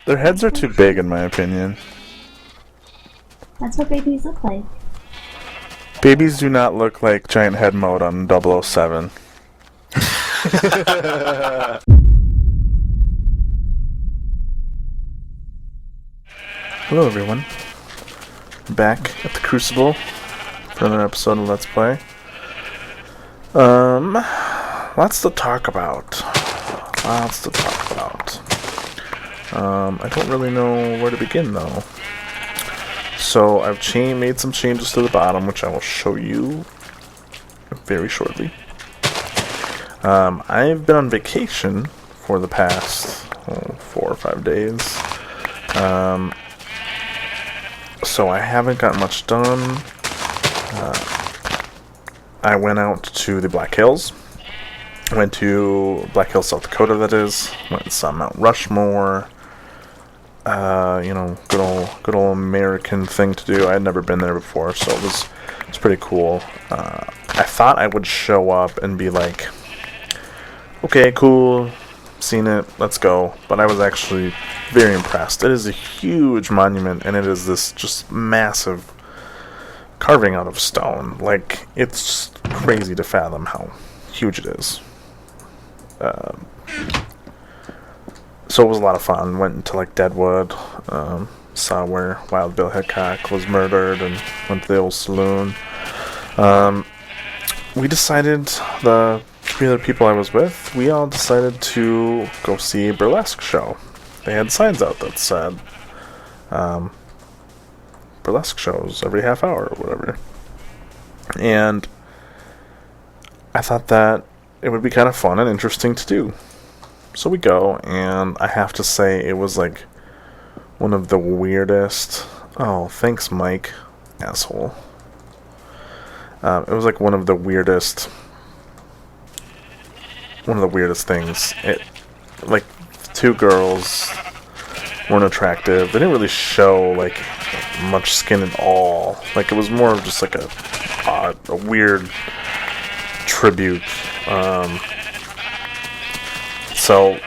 Their heads are too big, in my opinion. That's what babies look like. Babies do not look like giant head mode on 007. Hello, everyone. Back at the Crucible for another episode of Let's Play. Lots to talk about. I don't really know where to begin, though. So, I've made some changes to the bottom, which I will show you very shortly. I've been on vacation for the past 4 or 5 days. So I haven't got much done. I went out to the Black Hills. Went to Black Hills, South Dakota, that is. Went and saw Mount Rushmore. Good old American thing to do. I had never been there before, so it was pretty cool. I thought I would show up and be like, okay, cool, seen it, let's go. But I was actually very impressed. It is a huge monument, and it is this just massive carving out of stone. Like, it's crazy to fathom how huge it is. So it was a lot of fun. Went into like Deadwood, saw where Wild Bill Hickok was murdered, and went to the old saloon. We decided, the 3 other people I was with, we all decided to go see a burlesque show. They had signs out that said burlesque shows every half hour or whatever. And I thought that it would be kind of fun and interesting to do. So we go, and I have to say it was like one of the weirdest... Oh, thanks, Mike. Asshole. It was like one of the weirdest things. Like, 2 girls weren't attractive. They didn't really show like much skin at all. Like, it was more of just like a weird tribute. So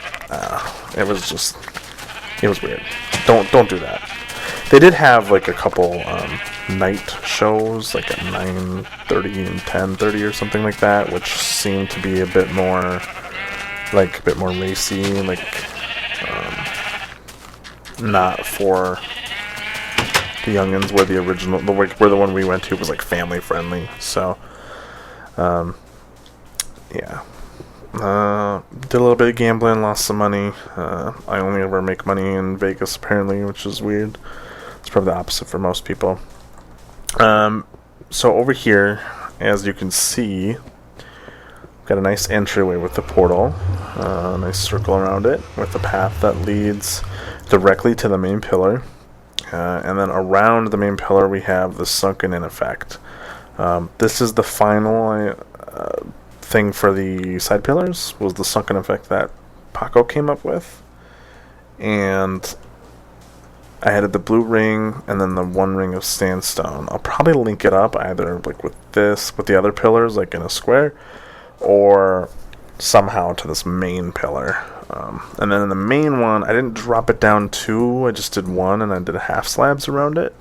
it was weird. Don't do that. They did have like a couple night shows, like at 9:30 and 10:30 or something like that, which seemed to be a bit more racy, like not for the youngins. Where where the one we went to was like family friendly. So yeah. Did a little bit of gambling, lost some money. I only ever make money in Vegas, apparently, which is weird. It's probably the opposite for most people. So over here, as you can see, got a nice entryway with the portal. A nice circle around it with a path that leads directly to the main pillar. And then around the main pillar, we have the sunken in effect. This is the final thing for the side pillars, was the sunken effect that Paco came up with. And I added the blue ring and then the 1 ring of sandstone. I'll probably link it up either like with the other pillars, like in a square, or somehow to this main pillar. And then in the main one, I didn't drop it down 2, I just did 1, and I did half slabs around it.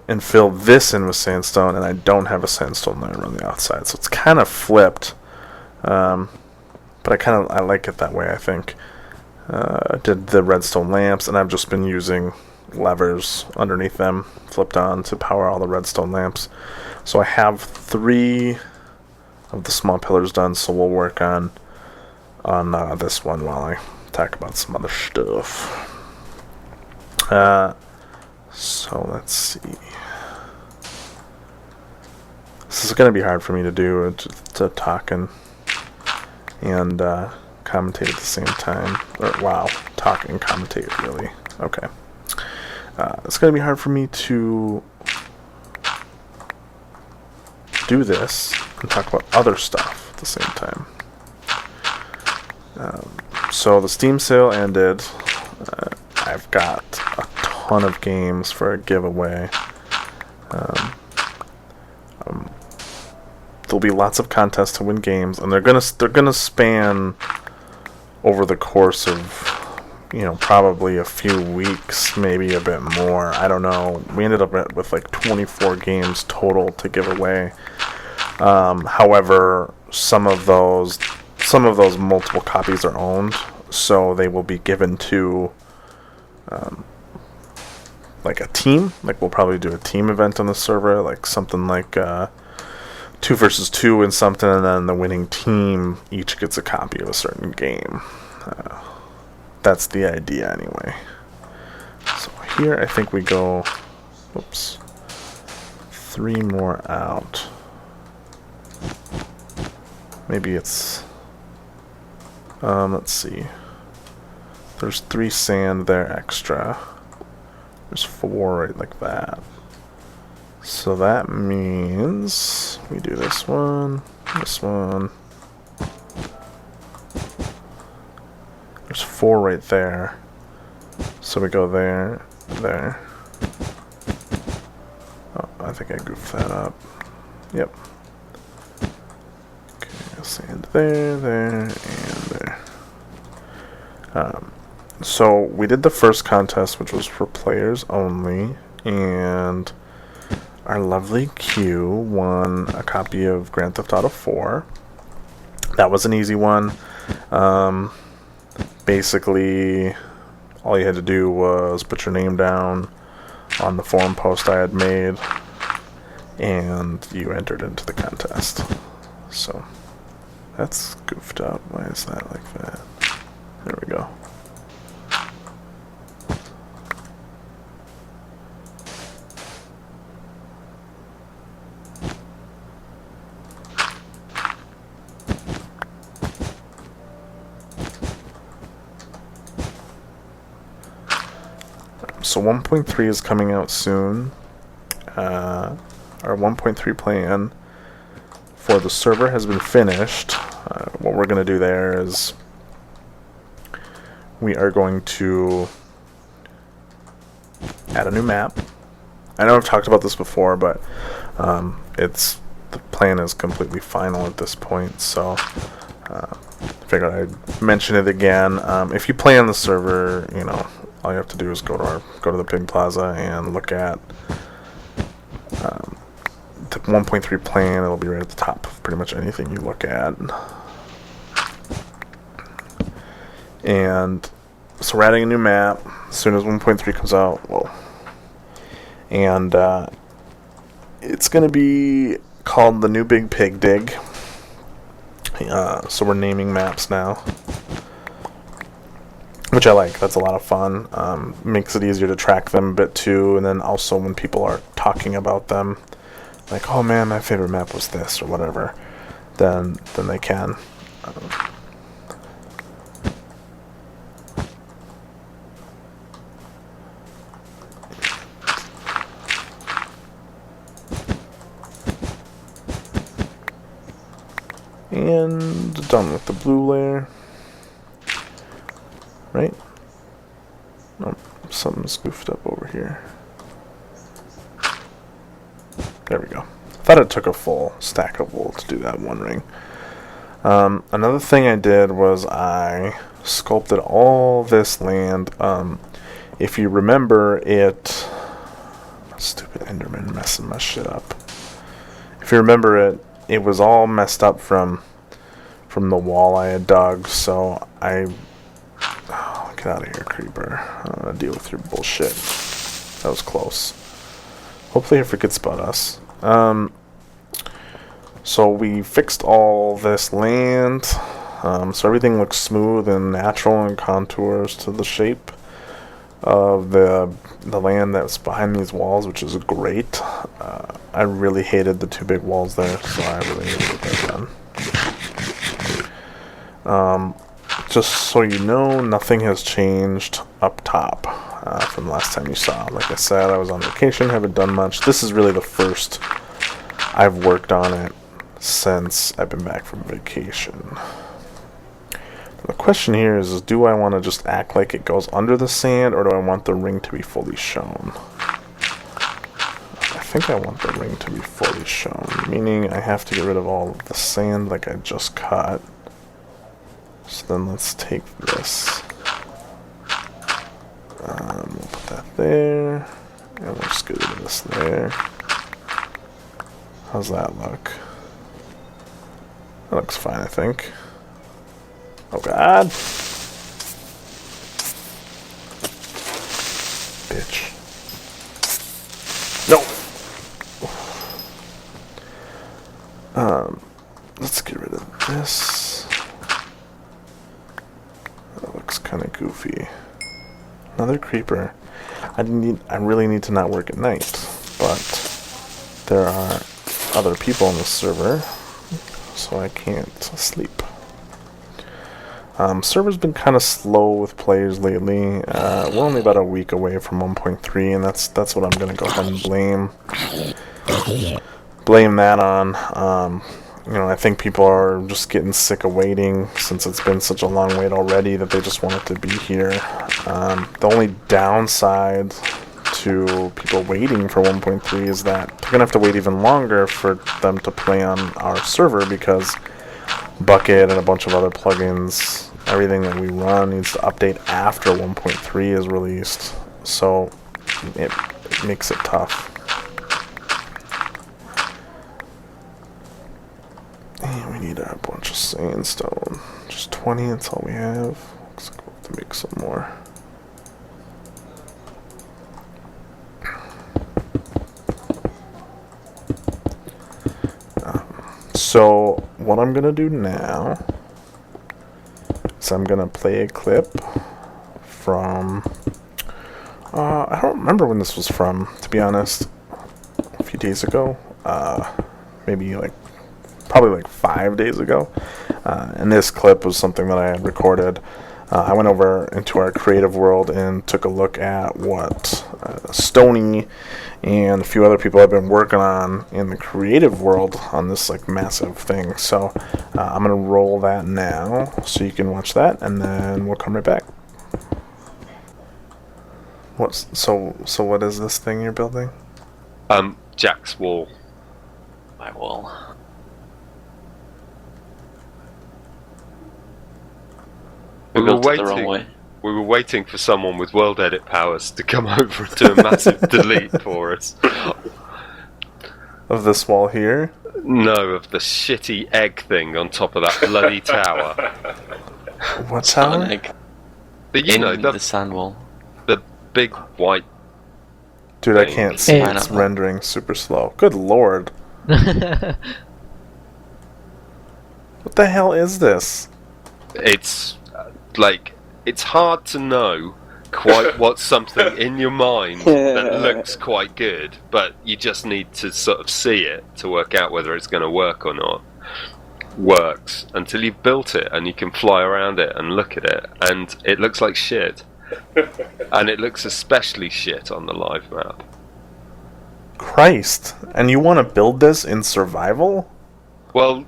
And fill this in with sandstone, and I don't have a sandstone layer around the outside, so it's kind of flipped. But I like it that way, I think. I did the redstone lamps, and I've just been using levers underneath them, flipped on to power all the redstone lamps. So I have 3 of the small pillars done, so we'll work on this one while I talk about some other stuff. So let's see. This is going to be hard for me to do, to talk and commentate at the same time. Talk and commentate, really. Okay. It's going to be hard for me to do this and talk about other stuff at the same time. So the Steam sale ended. I've got a ton of games for a giveaway. There'll be lots of contests to win games, and they're gonna span over the course of probably a few weeks, maybe a bit more. I don't know. We ended up with like 24 games total to give away. However, some of those multiple copies are owned, so they will be given to like a team. Like we'll probably do a team event on the server, like something like 2 versus 2 and something, and then the winning team each gets a copy of a certain game. That's the idea anyway. So here I think we go, oops, 3 more out. Maybe it's, let's see. There's 3 sand there extra. There's 4 right like that. So that means we do this one. There's 4 right there. So we go there, there. Oh, I think I goofed that up. Yep. Okay, sand there, there, and there. So we did the first contest, which was for players only, and our lovely Q won a copy of Grand Theft Auto 4. That was an easy one. Basically, all you had to do was put your name down on the forum post I had made, and you entered into the contest. So that's goofed up. Why is that like that? There we go. So 1.3 is coming out soon. Our 1.3 plan for the server has been finished. What we're going to do there is we are going to add a new map. I know I've talked about this before, but the plan is completely final at this point, so I figured I'd mention it again. If you play on the server, all you have to do is go to the Big Plaza and look at the 1.3 plan. It'll be right at the top of pretty much anything you look at. And so we're adding a new map as soon as 1.3 comes out. Whoa. And it's going to be called the New Big Pig Dig. So we're naming maps now, which I like. That's a lot of fun. Makes it easier to track them a bit too, and then also when people are talking about them, like, oh man, my favorite map was this or whatever, then they can. And done with the blue layer. Right? Oh, something's goofed up over here. There we go. Thought it took a full stack of wool to do that one ring. Another thing I did was I sculpted all this land. If you remember it... Stupid Enderman messing my shit up. If you remember it, it was all messed up from the wall I had dug, so I... Oh, get out of here, creeper. I don't want to deal with your bullshit. That was close. Hopefully it forgets about us. So we fixed all this land, so everything looks smooth and natural and contours to the shape of the land that's behind these walls, which is great. I really hated the 2 big walls there, so I really need to get that done. Just so you know, nothing has changed up top from the last time you saw. Like I said, I was on vacation, haven't done much. This is really the first I've worked on it since I've been back from vacation. The question here is do I want to just act like it goes under the sand, or do I want the ring to be fully shown? I think I want the ring to be fully shown, meaning I have to get rid of all of the sand like I just cut. So then let's take this. there. And we'll just get rid of this there. How's that look? That looks fine, I think. Oh god. Bitch. No! Let's get rid of this. That looks kind of goofy. Another creeper. I really need to not work at night, but there are other people on the server, so I can't sleep. Server's been kind of slow with players lately. We're only about a week away from 1.3, and that's what I'm gonna go ahead and blame that on. I think people are just getting sick of waiting since it's been such a long wait already that they just want it to be here. The only downside to people waiting for 1.3 is that they're going to have to wait even longer for them to play on our server because Bucket and a bunch of other plugins, everything that we run needs to update after 1.3 is released. So it makes it tough. And we need a bunch of sandstone. Just 20, that's all we have. Looks like we'll have to make some more. So what I'm gonna do now is I'm gonna play a clip from I don't remember when this was from, to be honest. A few days ago. Maybe probably 5 days ago. And this clip was something that I had recorded. I went over into our creative world and took a look at what Stony and a few other people have been working on in the creative world on this massive thing. So I'm gonna roll that now so you can watch that, and then we'll come right back. So what is this thing you're building? Jack's wall. My wall. We built it the wrong way. We were waiting for someone with world edit powers to come over and do a massive delete for us. Of this wall here? No, of the shitty egg thing on top of that bloody tower. What It's not tower? an egg. The sand wall. the big white. Dude, I thing. can't see. Hey. It's rendering super slow. Good lord. What the hell is this? It's it's hard to know quite what's something in your mind that looks quite good, but you just need to sort of see it to work out whether it's going to work or not. Works until you've built it and you can fly around it and look at it, and it looks like shit. And it looks especially shit on the live map. Christ. And you want to build this in survival? Well,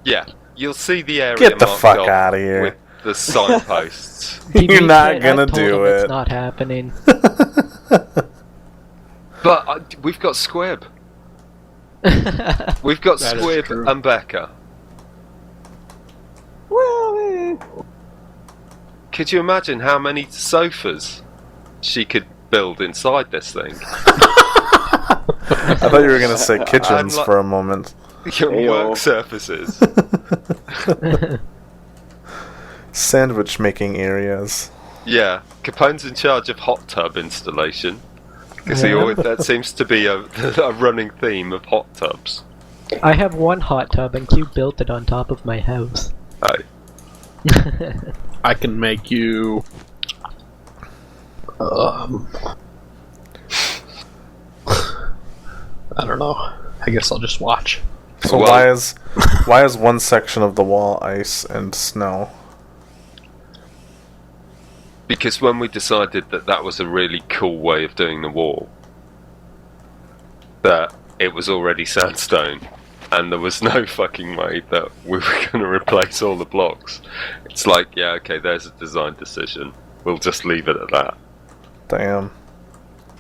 yeah, you'll see the area Get the marked fuck off out of here. with the signposts. You're not I gonna told do him it. It's not happening. But we've got Squib. We've got That is Squib true. and Becca. Could you imagine how many sofas she could build inside this thing? I thought you were going to say kitchens for a moment. Work surfaces. Sandwich making areas. Yeah, Capone's in charge of hot tub installation. Because that seems to be a running theme of hot tubs. I have one hot tub and Q built it on top of my house. Oh. I can make you. I don't know. I guess I'll just watch. So Well- why is one section of the wall ice and snow? Because when we decided that that was a really cool way of doing the wall, that it was already sandstone, and there was no fucking way that we were going to replace all the blocks. It's like, yeah, okay, there's a design decision. We'll just leave it at that. Damn.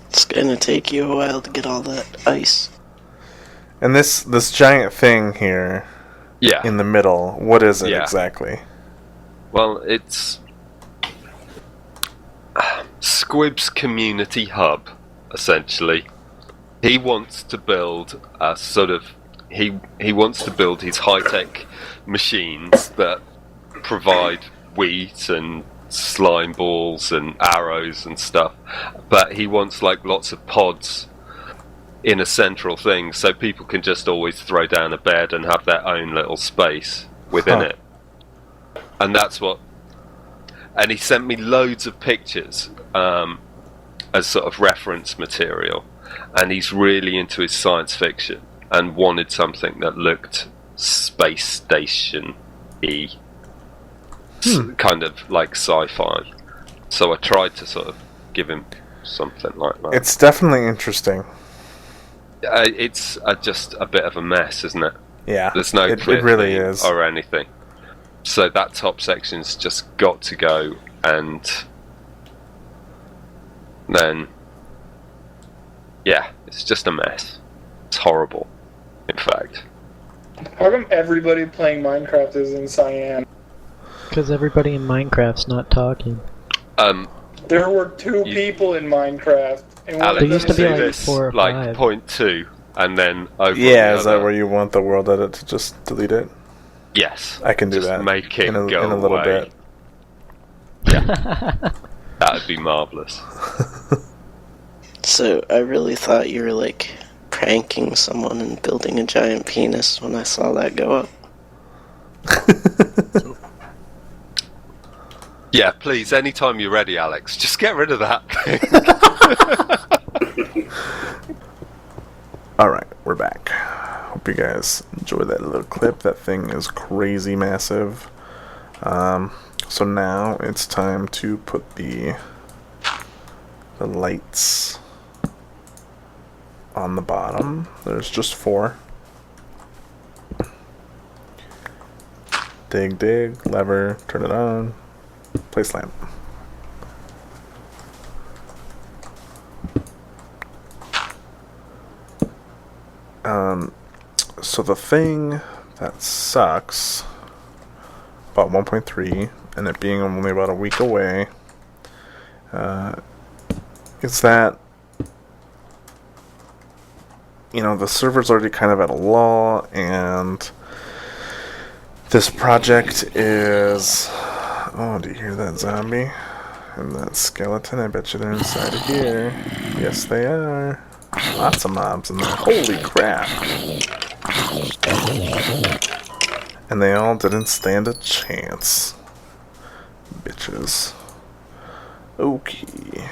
It's gonna take you a while to get all that ice. And this giant thing here Yeah. in the middle, what is it Yeah. exactly? Well, it's Squib's community hub, essentially. He wants to build a sort of he wants to build his high-tech machines that provide wheat and slime balls and arrows and stuff, but he wants like lots of pods in a central thing so people can just always throw down a bed and have their own little space within it. And that's what. And he sent me loads of pictures as sort of reference material, and he's really into his science fiction and wanted something that looked space station-y, kind of like sci-fi. So I tried to sort of give him something like that. It's definitely interesting. It's just a bit of a mess, isn't it? Yeah, There's no it clear really theme is. or anything. So that top section's just got to go, and then yeah, it's just a mess. It's horrible, in fact. How come everybody playing Minecraft is in Cyan? Because everybody in Minecraft's not talking. There were two people in Minecraft. And one Alex, There of used them to be do like this 4 or like 5. point 2, and then over. Yeah, on the is that other. where you want the world edit to just delete it? Yes, I can do just that. Make it in a, go in a little away. bit. That would be marvelous. So I really thought you were like pranking someone and building a giant penis when I saw that go up. Yeah, please. Anytime you're ready, Alex, just get rid of that thing. Alright, we're back. Hope you guys enjoy that little clip. That thing is crazy massive. So now it's time to put the lights on the bottom. There's just 4. Dig, dig, lever, turn it on, place lamp. So the thing that sucks about 1.3 and it being only about a week away is that, you know, the server's already kind of at a lull, and this project is... Oh, do you hear that zombie? And that skeleton? I bet you they're inside of here. Yes, they are. Lots of mobs in there. Holy crap. And they all didn't stand a chance. Bitches. Okay.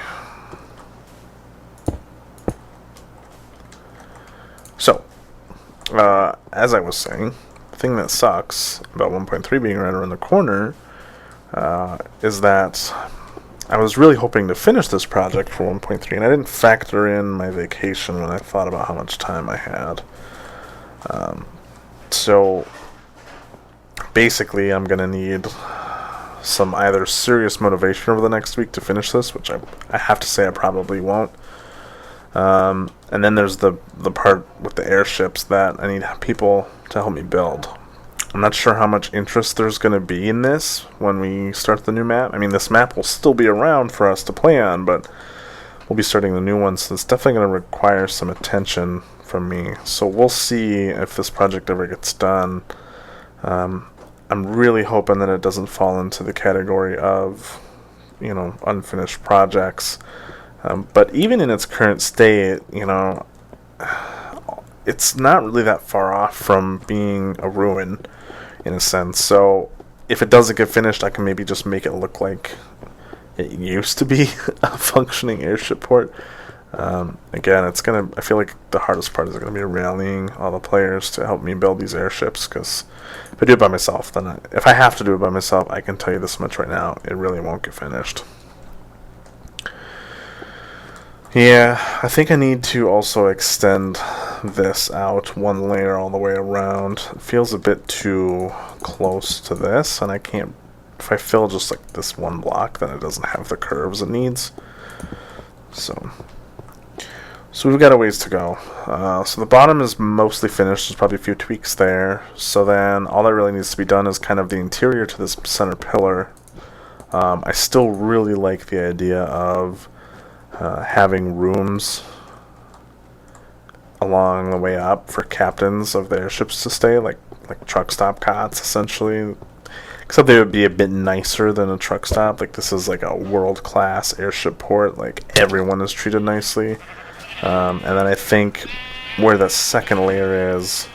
So, as I was saying, the thing that sucks about 1.3 being right around the corner is that I was really hoping to finish this project for 1.3, and I didn't factor in my vacation when I thought about how much time I had. So, basically, I'm going to need some either serious motivation over the next week to finish this, which I have to say I probably won't. And then there's the part with the airships that I need people to help me build. I'm not sure how much interest there's going to be in this when we start the new map. I mean, this map will still be around for us to play on, but we'll be starting the new one, so it's definitely going to require some attention from me. So we'll see if this project ever gets done. I'm really hoping that it doesn't fall into the category of, you know, unfinished projects. But even in its current state, you know, it's not really that far off from being a ruin, in a sense. So if it doesn't get finished, I can maybe just make it look like it used to be a functioning airship port. Again, I feel like the hardest part is going to be rallying all the players to help me build these airships, because if I do it by myself, then if I have to do it by myself, I can tell you this much right now, it really won't get finished. Yeah, I think I need to also extend this out one layer all the way around. It feels a bit too close to this, and I can't... If I fill just like this one block, then it doesn't have the curves it needs. So we've got a ways to go. So the bottom is mostly finished. There's probably a few tweaks there. So then all that really needs to be done is kind of the interior to this center pillar. I still really like the idea of having rooms along the way up for captains of the airships to stay, like truck stop cots, essentially. Except they would be a bit nicer than a truck stop. Like, this is like a world-class airship port. Like, everyone is treated nicely. And then I think where the second layer is,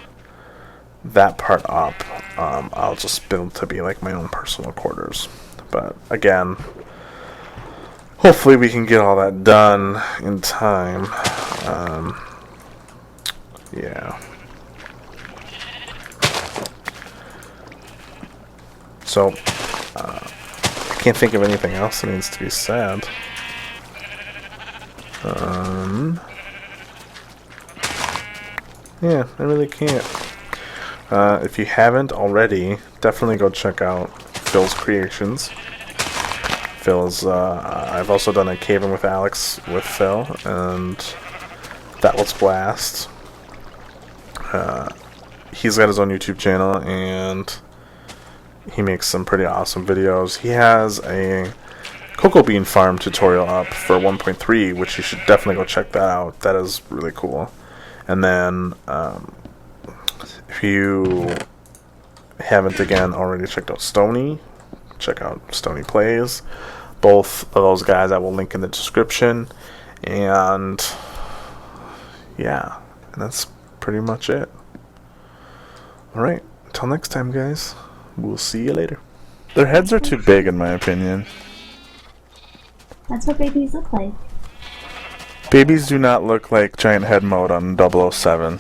that part up, I'll just build to be like my own personal quarters. But again, hopefully we can get all that done in time. Yeah. So, I can't think of anything else that needs to be said. Yeah, I really can't. If you haven't already, definitely go check out Phil's creations. I've also done a Cave In with Alex with Phil, and that was blast. He's got his own YouTube channel, and he makes some pretty awesome videos. He has a cocoa bean farm tutorial up for 1.3, which you should definitely go check that out. That is really cool. And then, if you haven't again already checked out Stony, check out Stony Plays. Both of those guys I will link in the description. And yeah, and that's pretty much it. Alright, until next time, guys. We'll see you later. Their heads are too big, in my opinion. That's what babies look like. Babies do not look like giant head mode on 007.